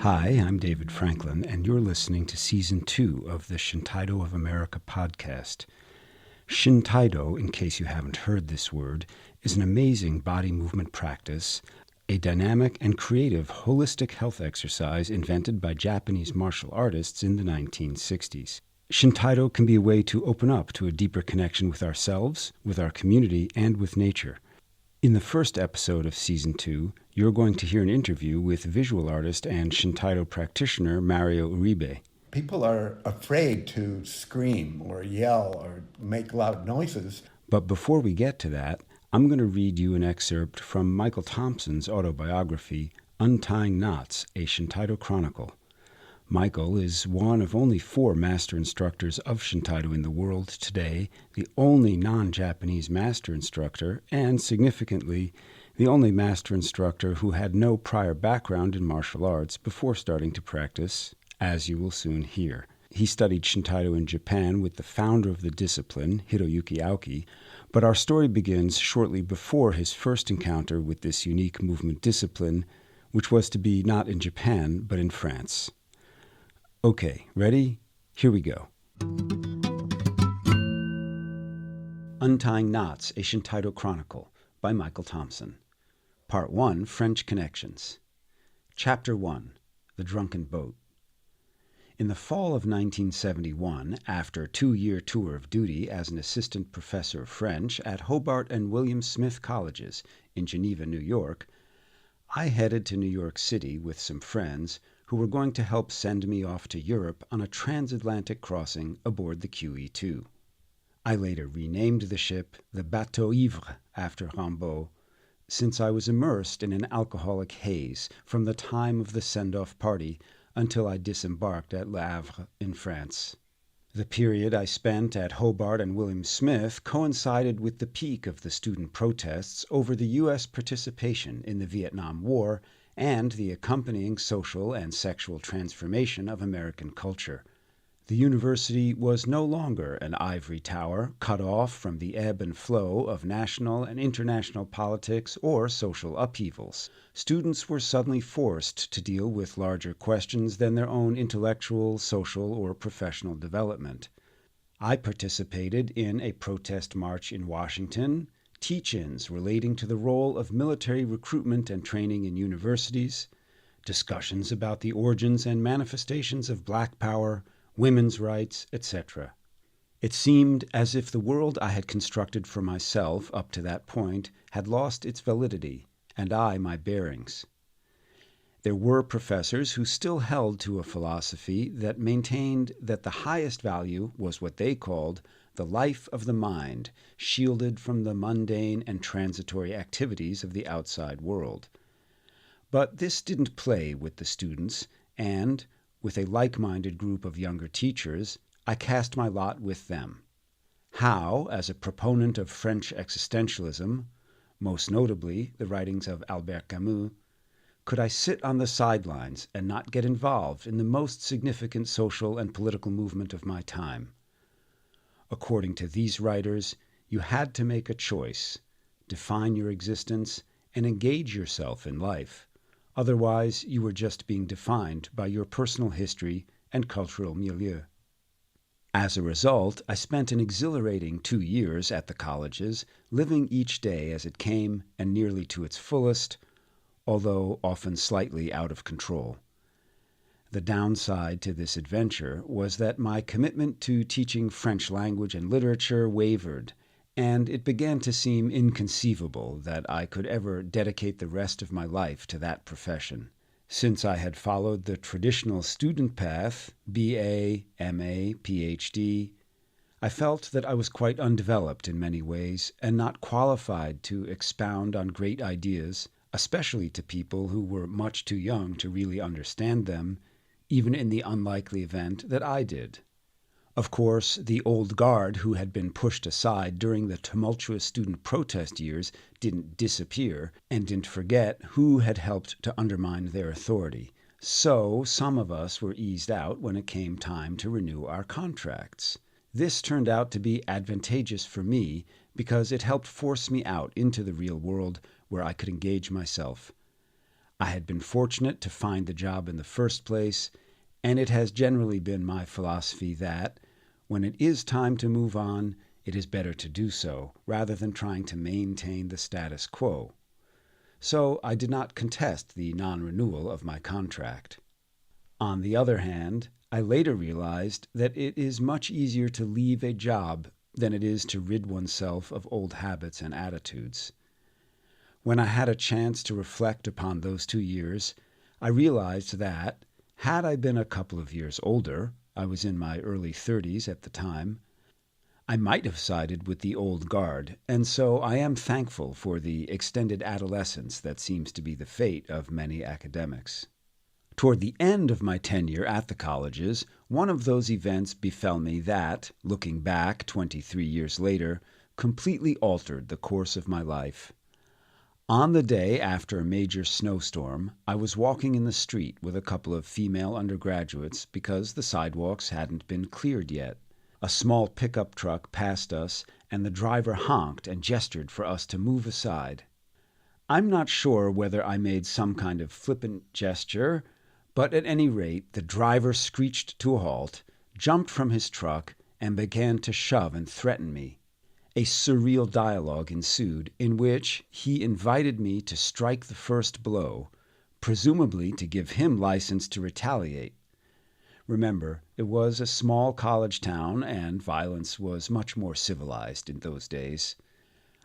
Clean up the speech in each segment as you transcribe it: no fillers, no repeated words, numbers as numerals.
Hi, I'm David Franklin, and you're listening to Season 2 of the Shintaido of America podcast. Shintaido, in case you haven't heard this word, is an amazing body movement practice, a dynamic and creative holistic health exercise invented by Japanese martial artists in the 1960s. Shintaido can be a way to open up to a deeper connection with ourselves, with our community, and with nature. In the first episode of Season 2, you're going to hear an interview with visual artist and Shintaido practitioner Mario Uribe. People are afraid to scream or yell or make loud noises. But before we get to that, I'm going to read you an excerpt from Michael Thompson's autobiography, Untying Knots, a Shintaido Chronicle. Michael is one of only 4 master instructors of Shintaido in the world today, the only non-Japanese master instructor, and significantly, the only master instructor who had no prior background in martial arts before starting to practice, as you will soon hear. He studied Shintaido in Japan with the founder of the discipline, Hiroyuki Aoki, but our story begins shortly before his first encounter with this unique movement discipline, which was to be not in Japan, but in France. Okay, ready? Here we go. Untying Knots, a Shintaido Chronicle, by Michael Thompson. Part 1, French Connections. Chapter 1, The Drunken Boat. In the fall of 1971, after a 2-year tour of duty as an assistant professor of French at Hobart and William Smith Colleges in Geneva, New York, I headed to New York City with some friends who were going to help send me off to Europe on a transatlantic crossing aboard the QE2. I later renamed the ship the Bateau Ivre after Rimbaud, since I was immersed in an alcoholic haze from the time of the send-off party until I disembarked at Le Havre in France. The period I spent at Hobart and William Smith coincided with the peak of the student protests over the U.S. participation in the Vietnam War and the accompanying social and sexual transformation of American culture. The university was no longer an ivory tower cut off from the ebb and flow of national and international politics or social upheavals. Students were suddenly forced to deal with larger questions than their own intellectual, social, or professional development. I participated in a protest march in Washington, teach-ins relating to the role of military recruitment and training in universities, discussions about the origins and manifestations of black power, women's rights, etc. It seemed as if the world I had constructed for myself up to that point had lost its validity, and I my bearings. There were professors who still held to a philosophy that maintained that the highest value was what they called the life of the mind, shielded from the mundane and transitory activities of the outside world. But this didn't play with the students, and, with a like-minded group of younger teachers, I cast my lot with them. How, as a proponent of French existentialism, most notably the writings of Albert Camus, could I sit on the sidelines and not get involved in the most significant social and political movement of my time? According to these writers, you had to make a choice, define your existence, and engage yourself in life. Otherwise, you were just being defined by your personal history and cultural milieu. As a result, I spent an exhilarating 2 years at the colleges, living each day as it came and nearly to its fullest, although often slightly out of control. The downside to this adventure was that my commitment to teaching French language and literature wavered, and it began to seem inconceivable that I could ever dedicate the rest of my life to that profession. Since I had followed the traditional student path, BA, MA, PhD, I felt that I was quite undeveloped in many ways and not qualified to expound on great ideas, especially to people who were much too young to really understand them, even in the unlikely event that I did. Of course, the old guard who had been pushed aside during the tumultuous student protest years didn't disappear and didn't forget who had helped to undermine their authority. So some of us were eased out when it came time to renew our contracts. This turned out to be advantageous for me because it helped force me out into the real world where I could engage myself. I had been fortunate to find the job in the first place, and it has generally been my philosophy that, when it is time to move on, it is better to do so, rather than trying to maintain the status quo. So I did not contest the non-renewal of my contract. On the other hand, I later realized that it is much easier to leave a job than it is to rid oneself of old habits and attitudes. When I had a chance to reflect upon those 2 years, I realized that, had I been a couple of years older, I was in my early 30s at the time, I might have sided with the old guard, and so I am thankful for the extended adolescence that seems to be the fate of many academics. Toward the end of my tenure at the colleges, one of those events befell me that, looking back 23 years later, completely altered the course of my life. On the day after a major snowstorm, I was walking in the street with a couple of female undergraduates because the sidewalks hadn't been cleared yet. A small pickup truck passed us, and the driver honked and gestured for us to move aside. I'm not sure whether I made some kind of flippant gesture, but at any rate the driver screeched to a halt, jumped from his truck, and began to shove and threaten me. A surreal dialogue ensued, in which he invited me to strike the first blow, presumably to give him license to retaliate. Remember, it was a small college town, and violence was much more civilized in those days.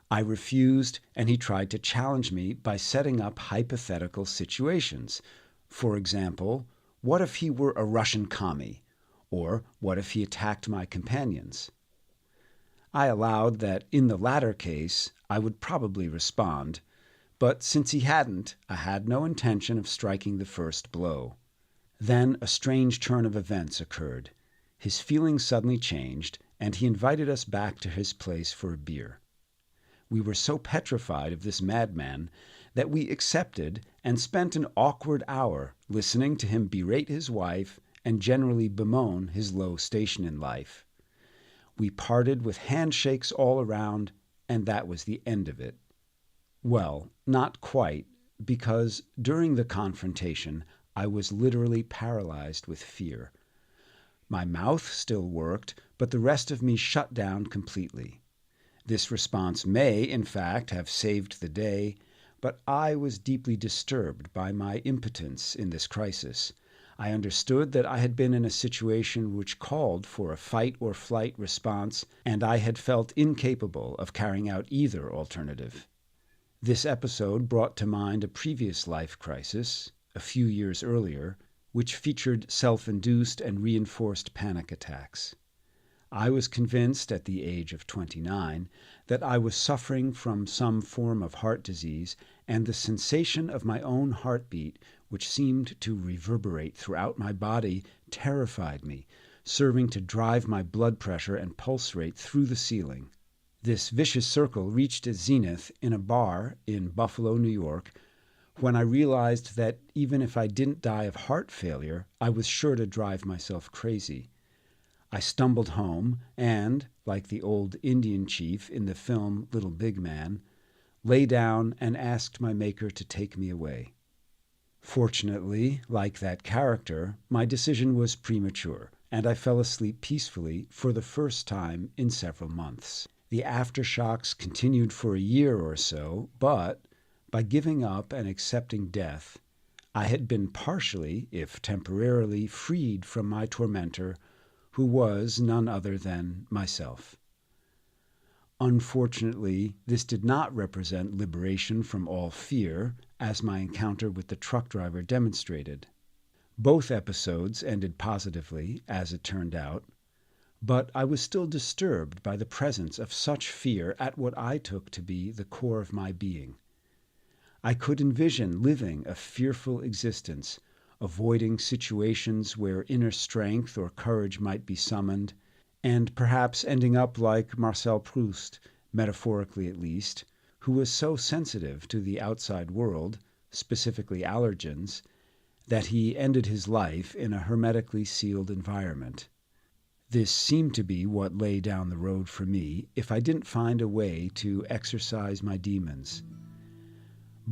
I refused, and he tried to challenge me by setting up hypothetical situations. For example, what if he were a Russian commie? Or what if he attacked my companions? I allowed that in the latter case I would probably respond, but since he hadn't, I had no intention of striking the first blow. Then a strange turn of events occurred. His feelings suddenly changed, and he invited us back to his place for a beer. We were so petrified of this madman that we accepted and spent an awkward hour listening to him berate his wife and generally bemoan his low station in life. We parted with handshakes all around, and that was the end of it. Well, not quite, because during the confrontation I was literally paralyzed with fear. My mouth still worked, but the rest of me shut down completely. This response may, in fact, have saved the day, but I was deeply disturbed by my impotence in this crisis. I understood that I had been in a situation which called for a fight or flight response, and I had felt incapable of carrying out either alternative. This episode brought to mind a previous life crisis, a few years earlier, which featured self-induced and reinforced panic attacks. I was convinced at the age of 29 that I was suffering from some form of heart disease, and the sensation of my own heartbeat, which seemed to reverberate throughout my body, terrified me, serving to drive my blood pressure and pulse rate through the ceiling. This vicious circle reached its zenith in a bar in Buffalo, New York, when I realized that even if I didn't die of heart failure, I was sure to drive myself crazy. I stumbled home and, like the old Indian chief in the film Little Big Man, lay down and asked my Maker to take me away. Fortunately, like that character, my decision was premature, and I fell asleep peacefully for the first time in several months. The aftershocks continued for a year or so, but by giving up and accepting death, I had been partially, if temporarily, freed from my tormentor, who was none other than myself. Unfortunately, this did not represent liberation from all fear, as my encounter with the truck driver demonstrated. Both episodes ended positively, as it turned out, but I was still disturbed by the presence of such fear at what I took to be the core of my being. I could envision living a fearful existence, avoiding situations where inner strength or courage might be summoned, and perhaps ending up like Marcel Proust, metaphorically at least, who was so sensitive to the outside world, specifically allergens, that he ended his life in a hermetically sealed environment. This seemed to be what lay down the road for me if I didn't find a way to exorcise my demons.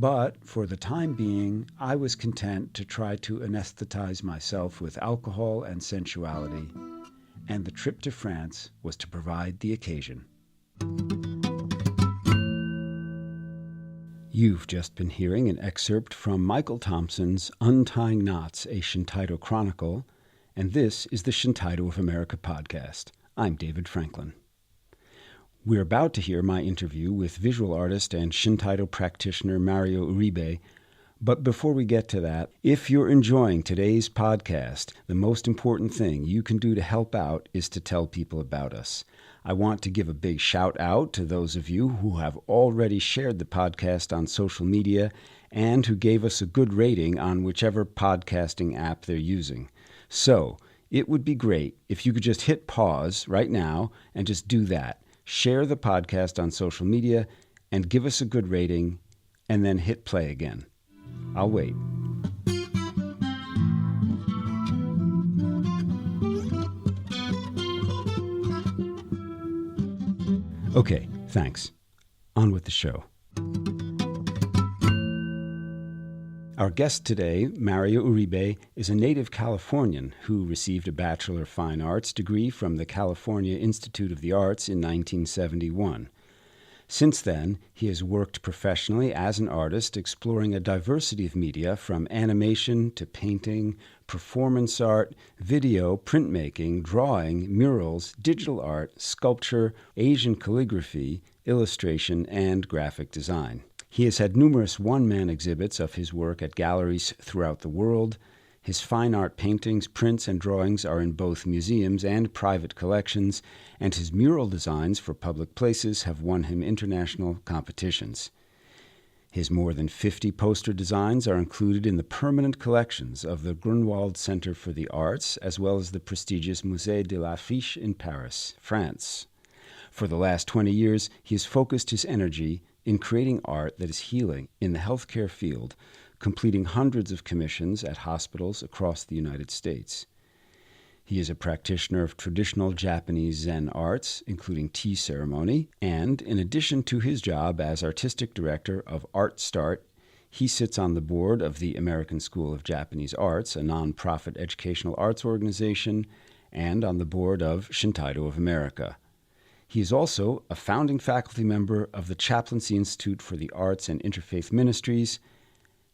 But for the time being, I was content to try to anesthetize myself with alcohol and sensuality, and the trip to France was to provide the occasion. You've just been hearing an excerpt from Michael Thompson's Untying Knots, a Shintaido Chronicle, and this is the Shintaido of America podcast. I'm David Franklin. We're about to hear my interview with visual artist and Shintaido practitioner Mario Uribe, but before we get to that, if you're enjoying today's podcast, the most important thing you can do to help out is to tell people about us. I want to give a big shout out to those of you who have already shared the podcast on social media and who gave us a good rating on whichever podcasting app they're using. So, it would be great if you could just hit pause right now and just do that. Share the podcast on social media and give us a good rating and then hit play again. I'll wait. Okay, thanks. On with the show. Our guest today, Mario Uribe, is a native Californian who received a Bachelor of Fine Arts degree from the California Institute of the Arts in 1971. Since then, he has worked professionally as an artist, exploring a diversity of media from animation to painting, performance art, video, printmaking, drawing, murals, digital art, sculpture, Asian calligraphy, illustration, and graphic design. He has had numerous one-man exhibits of his work at galleries throughout the world. His fine art paintings, prints, and drawings are in both museums and private collections, and his mural designs for public places have won him international competitions. His more than 50 poster designs are included in the permanent collections of the Grunwald Center for the Arts, as well as the prestigious Musée de l'Affiche in Paris, France. For the last 20 years, he has focused his energy in creating art that is healing in the healthcare field, completing hundreds of commissions at hospitals across the United States. He is a practitioner of traditional Japanese Zen arts, including tea ceremony, and in addition to his job as artistic director of Art Start, he sits on the board of the American School of Japanese Arts, a nonprofit educational arts organization, and on the board of Shintaido of America. He is also a founding faculty member of the Chaplaincy Institute for the Arts and Interfaith Ministries,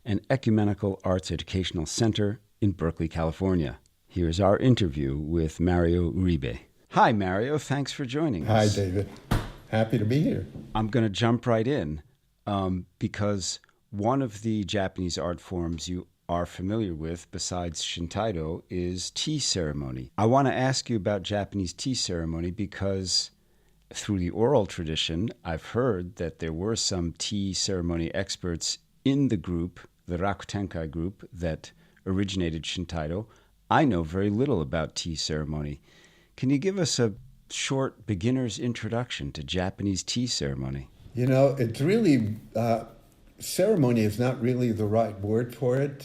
an ecumenical arts educational center in Berkeley, California. Here's our interview with Mario Uribe. Hi, Mario. Thanks for joining us. Hi, David. Happy to be here. I'm going to jump right in because one of the Japanese art forms you are familiar with, besides Shintaido, is tea ceremony. I want to ask you about Japanese tea ceremony because through the oral tradition, I've heard that there were some tea ceremony experts in the group, the Rakutenkai group that originated Shintaido. I know very little about tea ceremony. Can you give us a short beginner's introduction to Japanese tea ceremony? You know, it's really, ceremony is not really the right word for it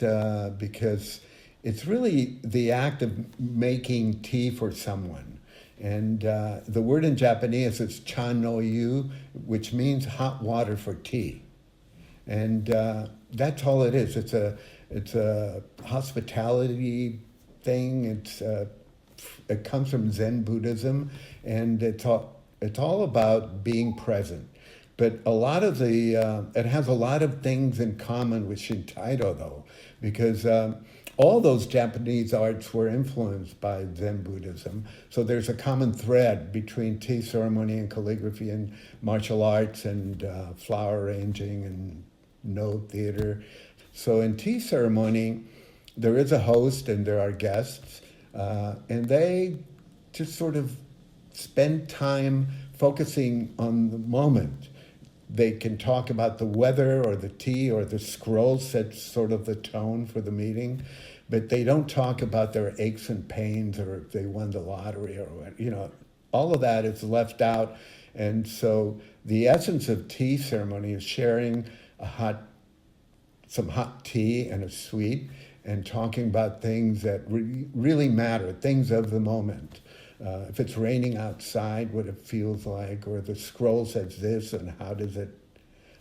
because it's really the act of making tea for someone. And the word in Japanese is chan no yu, which means hot water for tea. And that's all it is. It's a hospitality thing. It comes from Zen Buddhism, and it's all about being present. But a lot of it has a lot of things in common with Shintaido, though, because all those Japanese arts were influenced by Zen Buddhism. So there's a common thread between tea ceremony and calligraphy and martial arts and flower arranging and note theater. So in tea ceremony, there is a host and there are guests, and they just sort of spend time focusing on the moment. They can talk about the weather or the tea or the scroll sets sort of the tone for the meeting, but they don't talk about their aches and pains or if they won the lottery or what, all of that is left out. And so the essence of tea ceremony is sharing some hot tea and a sweet and talking about things that really matter, things of the moment. If it's raining outside, what it feels like, or the scroll says this and how does it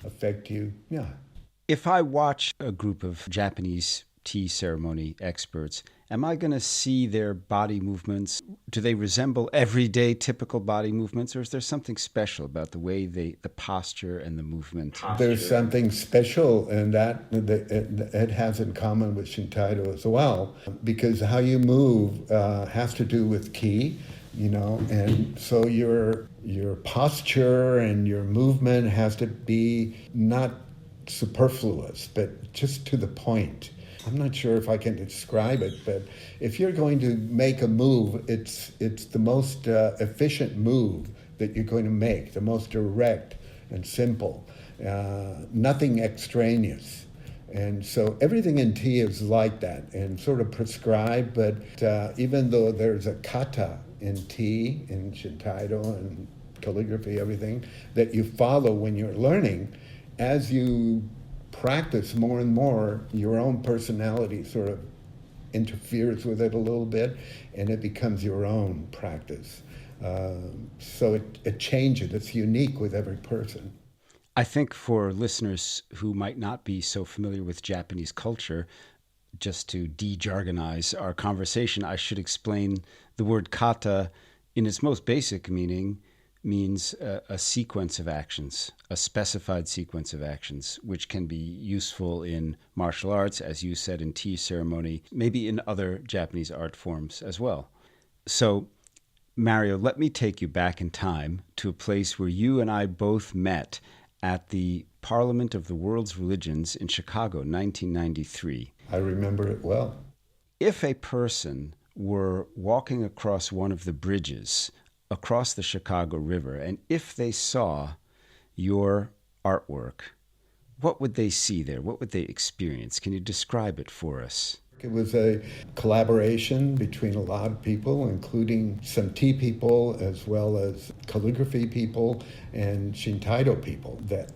affect you? Yeah. If I watch a group of Japanese tea ceremony experts, am I going to see their body movements? Do they resemble everyday typical body movements, or is there something special about the way the posture and the movement? There's something special in that it has in common with Shintaido as well, because how you move has to do with ki, and so your posture and your movement has to be not superfluous, but just to the point. I'm not sure if I can describe it, but if you're going to make a move, it's the most efficient move that you're going to make, the most direct and simple, nothing extraneous. And so everything in tea is like that and sort of prescribed, but even though there's a kata in tea, in Shintaido and calligraphy, everything that you follow when you're learning, as you practice more and more, your own personality sort of interferes with it a little bit, and it becomes your own practice. So it changes. It's unique with every person. I think for listeners who might not be so familiar with Japanese culture, just to de-jargonize our conversation, I should explain the word kata in its most basic meaning means a sequence of actions, a specified sequence of actions, which can be useful in martial arts, as you said, in tea ceremony, maybe in other Japanese art forms as well. So, Mario, let me take you back in time to a place where you and I both met at the Parliament of the World's Religions in Chicago, 1993. I remember it well. If a person were walking across one of the bridges across the Chicago River, and if they saw your artwork, what would they see there? What would they experience? Can you describe it for us? It was a collaboration between a lot of people, including some tea people as well as calligraphy people and Shintaido people that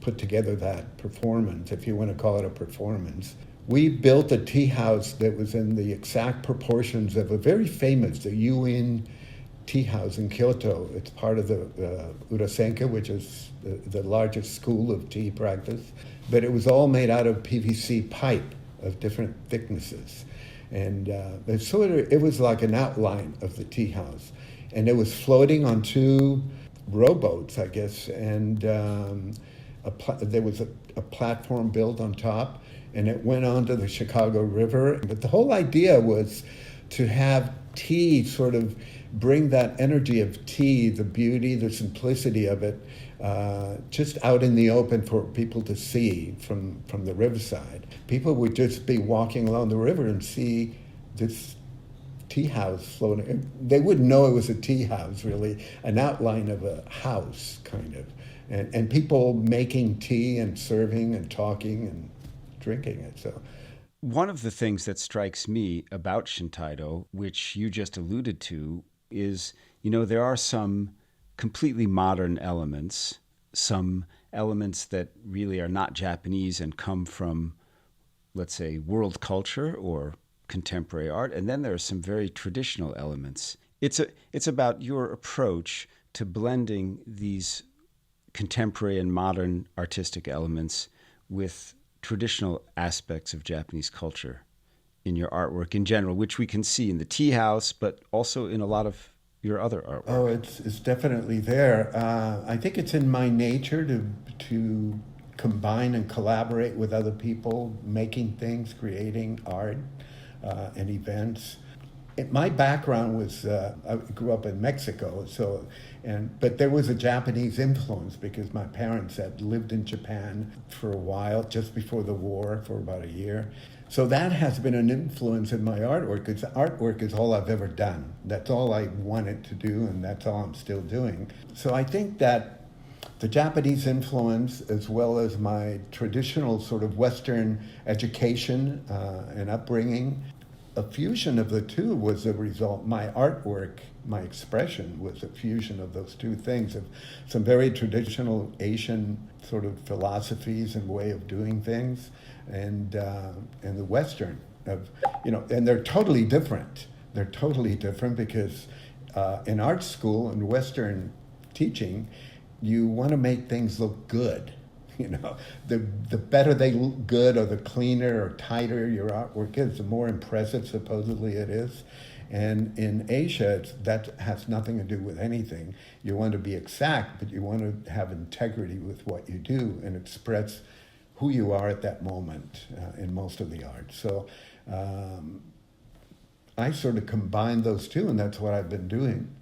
put together that performance, if you want to call it a performance. We built a tea house that was in the exact proportions of a very famous, the UN tea house in Kyoto. It's part of the Urasenka, which is the largest school of tea practice. But it was all made out of PVC pipe of different thicknesses. And it was like an outline of the tea house. And it was floating on two rowboats, I guess. And there was a platform built on top, and it went onto the Chicago River. But the whole idea was to have tea sort of bring that energy of tea, the beauty, the simplicity of it, just out in the open for people to see from the riverside. People would just be walking along the river and see this tea house floating. They wouldn't know it was a tea house, really, an outline of a house, kind of. And people making tea and serving and talking and drinking it. So, one of the things that strikes me about Shintaido, which you just alluded to, is, there are some completely modern elements, some elements that really are not Japanese and come from, let's say, world culture or contemporary art, and then there are some very traditional elements. It's about your approach to blending these contemporary and modern artistic elements with traditional aspects of Japanese culture in your artwork in general, which we can see in the tea house, but also in a lot of your other artwork. Oh, it's definitely there. I think it's in my nature to combine and collaborate with other people, making things, creating art and events. My background was I grew up in Mexico, but there was a Japanese influence because my parents had lived in Japan for a while, just before the war, for about a year. So that has been an influence in my artwork, because artwork is all I've ever done. That's all I wanted to do, and that's all I'm still doing. So I think that the Japanese influence, as well as my traditional sort of Western education and upbringing, a fusion of the two was the result. My artwork, my expression was a fusion of those two things, of some very traditional Asian sort of philosophies and way of doing things, and the Western, and they're totally different. They're totally different because in art school and Western teaching, you want to make things look good. You know, the better they look good, or the cleaner or tighter your artwork is, the more impressive supposedly it is. And in Asia, that has nothing to do with anything. You want to be exact, but you want to have integrity with what you do and express who you are at that moment in most of the art. So I sort of combine those two, and that's what I've been doing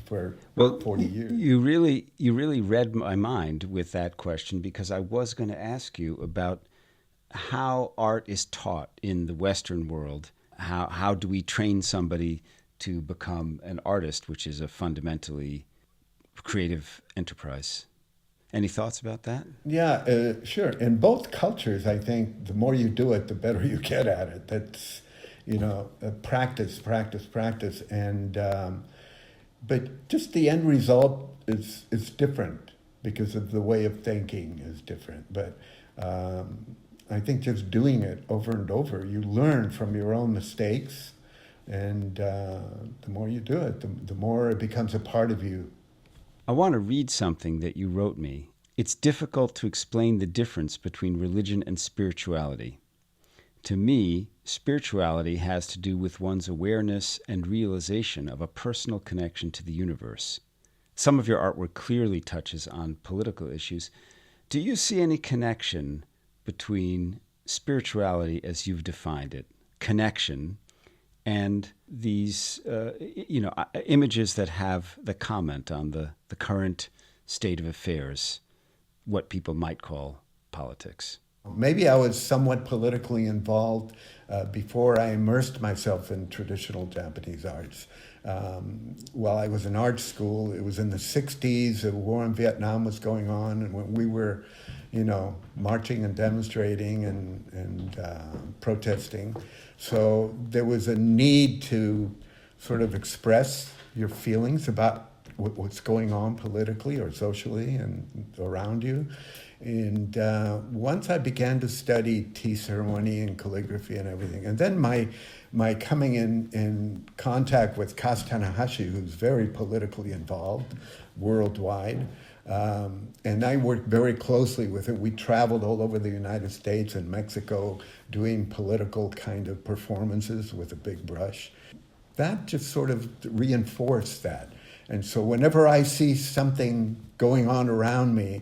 for 40 years. You really read my mind with that question, because I was going to ask you about how art is taught in the Western world. How do we train somebody to become an artist, which is a fundamentally creative enterprise? Any thoughts about that? Yeah, sure. In both cultures, I think the more you do it, the better you get at it. That's, practice, practice, practice. And but just the end result is different because of the way of thinking is different. But I think just doing it over and over, you learn from your own mistakes, and the more you do it, the more it becomes a part of you. I want to read something that you wrote me. It's difficult to explain the difference between religion and spirituality. To me, spirituality has to do with one's awareness and realization of a personal connection to the universe. Some of your artwork clearly touches on political issues. Do you see any connection between spirituality as you've defined it, connection, and these images that have the comment on the current state of affairs, what people might call politics? Maybe I was somewhat politically involved before I immersed myself in traditional Japanese arts. While I was in art school, it was in the 60s, the war in Vietnam was going on, and when we were, marching and demonstrating and protesting. So there was a need to sort of express your feelings about what's going on politically or socially and around you. And once I began to study tea ceremony and calligraphy and everything, and then my coming in contact with Kazu Tanahashi, who's very politically involved worldwide, and I worked very closely with him. We traveled all over the United States and Mexico doing political kind of performances with a big brush. That just sort of reinforced that. And so whenever I see something going on around me,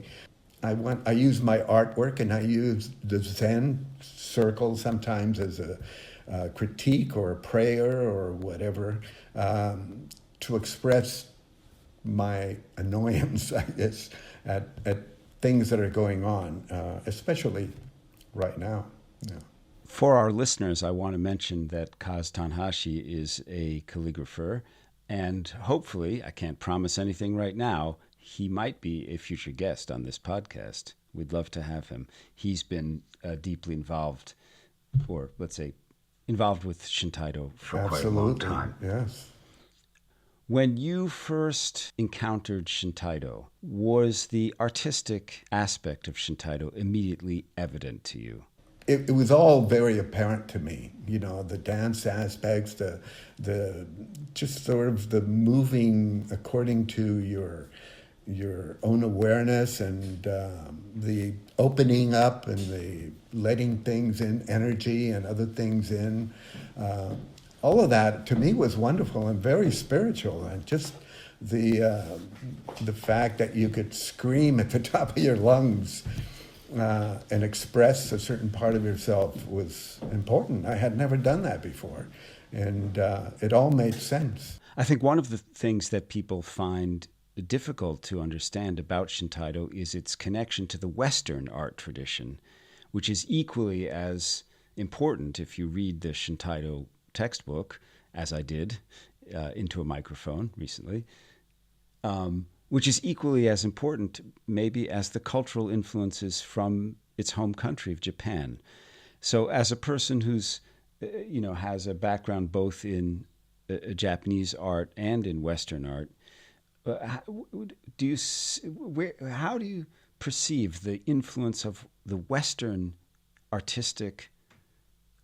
I use my artwork, and I use the Zen circle sometimes as a critique or a prayer or whatever, to express my annoyance, I guess, at things that are going on, especially right now. Yeah. For our listeners, I want to mention that Kazu Tanahashi is a calligrapher, and hopefully, I can't promise anything right now, he might be a future guest on this podcast. We'd love to have him. He's been deeply involved, or let's say, involved with Shintaido for quite a long time. Yes. When you first encountered Shintaido, was the artistic aspect of Shintaido immediately evident to you? It was all very apparent to me, the dance aspects, the just sort of the moving according to your own awareness, and the opening up and the letting things in, energy and other things in. All of that to me was wonderful and very spiritual, and just the fact that you could scream at the top of your lungs and express a certain part of yourself was important. I had never done that before, and it all made sense. I think one of the things that people find difficult to understand about Shintaido is its connection to the Western art tradition, which is equally as important if you read the Shintaido textbook, as I did, into a microphone recently, which is equally as important maybe as the cultural influences from its home country of Japan. So as a person who's, has a background both in Japanese art and in Western art, how do you perceive the influence of the Western artistic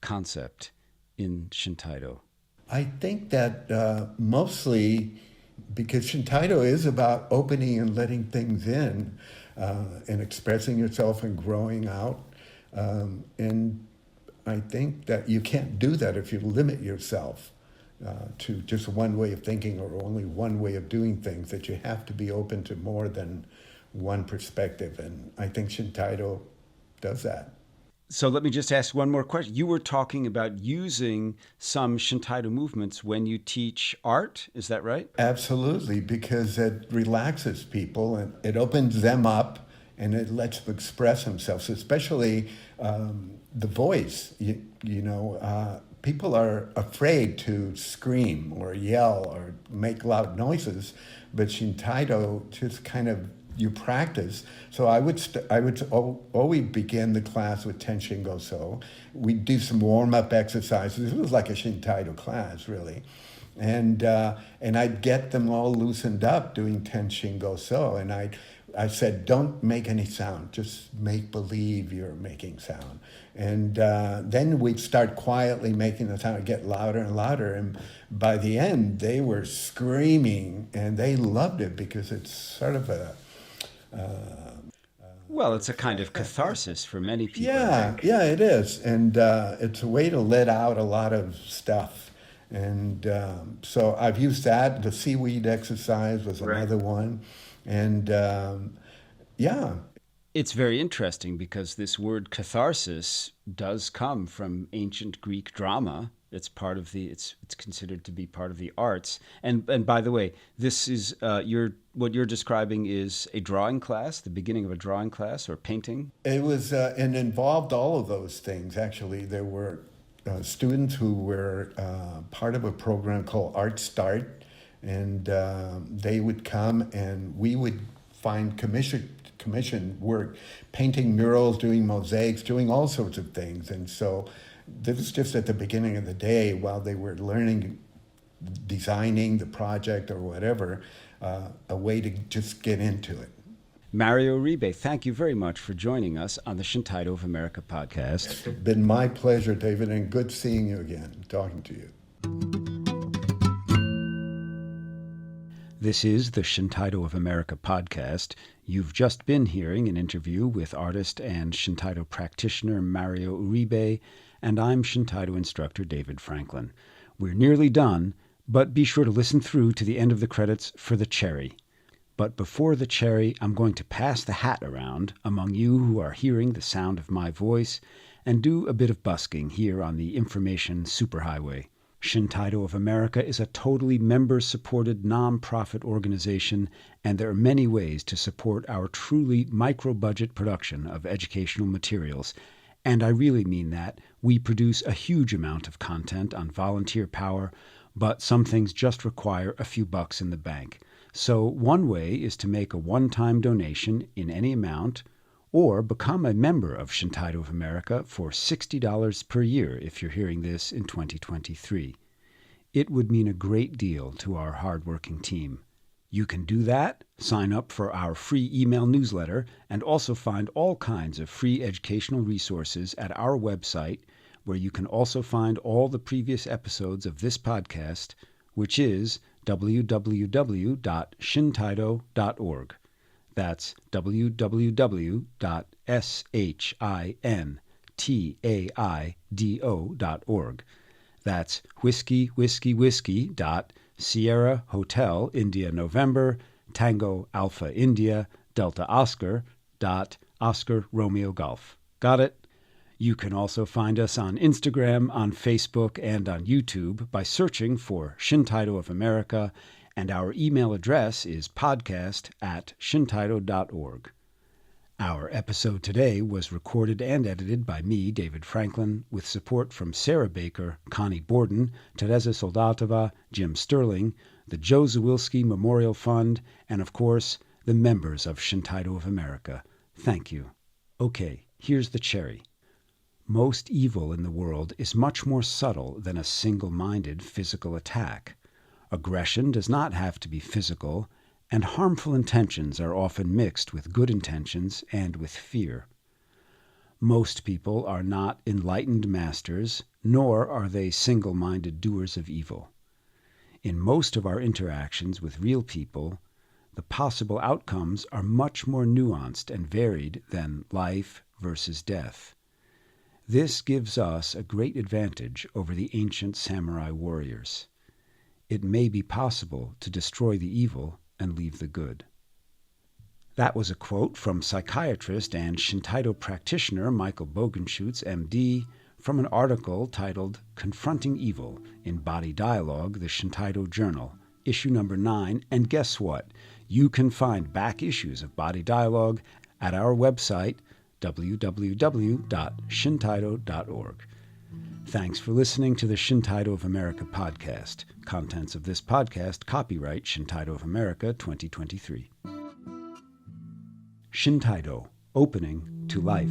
concept in Shintaido? I think that mostly because Shintaido is about opening and letting things in, and expressing yourself and growing out. And I think that you can't do that if you limit yourself to just one way of thinking or only one way of doing things, that you have to be open to more than one perspective. And I think Shintaido does that. So let me just ask one more question. You were talking about using some Shintaido movements when you teach art. Is that right? Absolutely, because it relaxes people and it opens them up and it lets them express themselves, especially the voice. People are afraid to scream or yell or make loud noises, but Shintaido just kind of, you practice. So I would always begin the class with Tenshin Goso. We'd do some warm-up exercises. It was like a Shintaido class, really. And I'd get them all loosened up doing Tenshin Goso. And I said, don't make any sound. Just make believe you're making sound. And then we'd start quietly making the sound get louder and louder. And by the end, they were screaming, and they loved it because it's sort of a... well, it's a kind of catharsis for many people. Yeah, it is. And it's a way to let out a lot of stuff. And so I've used that. The seaweed exercise was another one. And It's very interesting because this word catharsis does come from ancient Greek drama. It's part of it's considered to be part of the arts. And by the way, this is what you're describing is a drawing class, the beginning of a drawing class or painting? It was and involved all of those things. Actually, there were students who were part of a program called Art Start, and they would come and we would find commission work, painting murals, doing mosaics, doing all sorts of things. And so this was just at the beginning of the day while they were learning, designing the project or whatever, a way to just get into it. Mario Uribe, thank you very much for joining us on the Shintaido of America podcast. It's been my pleasure, David, and good seeing you again, talking to you. This is the Shintaido of America podcast. You've just been hearing an interview with artist and Shintaido practitioner Mario Uribe, and I'm Shintaido instructor David Franklin. We're nearly done, but be sure to listen through to the end of the credits for the cherry. But before the cherry, I'm going to pass the hat around among you who are hearing the sound of my voice and do a bit of busking here on the information superhighway. Shintaido of America is a totally member-supported non-profit organization, and there are many ways to support our truly micro-budget production of educational materials. And I really mean that. We produce a huge amount of content on volunteer power, but some things just require a few bucks in the bank. So one way is to make a one-time donation in any amount, or become a member of Shintaido of America for $60 per year if you're hearing this in 2023. It would mean a great deal to our hardworking team. You can do that, sign up for our free email newsletter, and also find all kinds of free educational resources at our website, where you can also find all the previous episodes of this podcast, which is www.shintaido.org. That's www.shintaido.org. That's whiskey Hotel India November Tango Alpha India Delta Oscar Oscar Romeo Golf. Got it? You can also find us on Instagram, on Facebook, and on YouTube by searching for Shintaido of America, and our email address is podcast@shintaido.org. Our episode today was recorded and edited by me, David Franklin, with support from Sarah Baker, Connie Borden, Teresa Soldatova, Jim Sterling, the Joe Zawilski Memorial Fund, and of course, the members of Shintaido of America. Thank you. Okay, here's the cherry. Most evil in the world is much more subtle than a single-minded physical attack. Aggression does not have to be physical, and harmful intentions are often mixed with good intentions and with fear. Most people are not enlightened masters, nor are they single-minded doers of evil. In most of our interactions with real people, the possible outcomes are much more nuanced and varied than life versus death. This gives us a great advantage over the ancient samurai warriors. It may be possible to destroy the evil and leave the good. That was a quote from psychiatrist and Shintaido practitioner Michael Bogenschutz, MD, from an article titled Confronting Evil in Body Dialogue, the Shintaido Journal, issue number 9. And guess what? You can find back issues of Body Dialogue at our website, www.shintaido.org. Thanks for listening to the Shintaido of America podcast. Contents of this podcast copyright Shintaido of America 2023. Shintaido, opening to life.